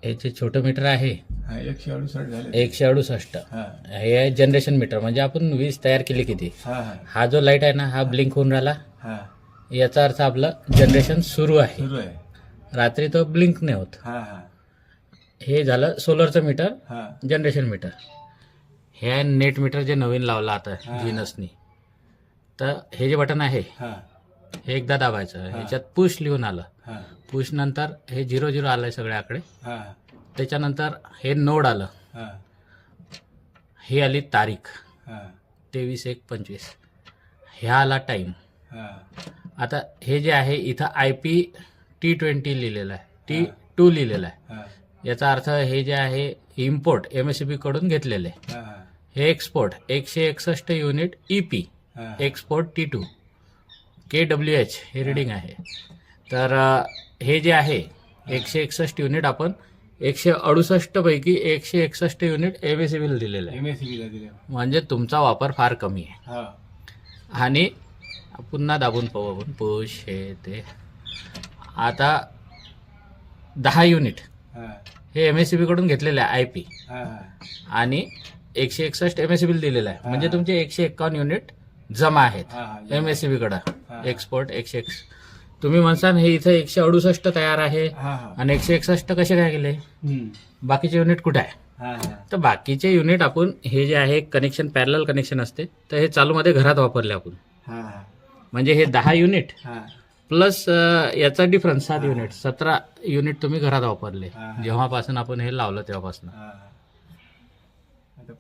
याचे छोटं मीटर आहे हा 168 झाले. 168. हा हे आहे जनरेशन मीटर, म्हणजे आपण वीज तयार केली किती. हा हा हा जो लाईट आहे ना, हा ब्लिंक होऊन राहिला, हा याचा अर्थ आपलं जनरेशन सुरू आहे. सुरू आहे. रात्री तो ब्लिंक नाही होत. हा हा हे झालं सोलरचं मीटर, हा जनरेशन मीटर. हे आहे नेट मीटर जे नवीन लावलं आता हा. जिनसनी. तर हे जे बटन आहे हा हे एकदा दाबायचं, ह्याच्यात पुश लिहून आलं. हा पुश नंतर हे 00 आलंय सगळे आकडे. हा त्याच्यानंतर हे नोड आलं, हा हे आली तारीख हा 23/1/25. ह्या आला टाईम. हा आता हे जे आहे इथं IP T20 लिहिलेलं आहे, T2 लिहिलेलं आहे. हा याचा अर्थ हे जे आहे इम्पोर्ट MSCB कडून घेतलेले आहे. हा हे एक्सपोर्ट 161 युनिट EP हा एक्सपोर्ट T2 KWH हे रीडिंग आहे. तर हे जे आहे 161 युनिट आपण 168 पैकी 161 युनिट MSCB ला दिलेलं आहे. MSCB ला दिले. म्हणजे तुमचा वापर फार कमी आहे. हा आणि पुन्हा दाबून पाहू आपण पुश हे ते. आता 10 युनिट हा हे MSCB कडून घेतलेले आहे IP हा आणि 161 MSCB दिलेलं आहे. म्हणजे तुमचे 151 युनिट जमा आहेत हा MSCB कडं. एक्सपोर्ट 161. तुम्ही म्हणसान हे इथं 168 तयार आहे हा हा आणि 161 कसे काय गेले, बाकीचे युनिट कुठे आहे. हा तर बाकीचे युनिट आपण हे जे आहे कनेक्शन पॅरलल कनेक्शन असते, तर हे चालूमध्ये घरात वापरले आपण. हा म्हणजे हे 10 युनिट हा प्लस याचा डिफरन्स 7 युनिट, 17 युनिट तुम्ही घरात वापरले हा. जेव्हापासून आपण हे लावलं तेव्हापासून. हा आता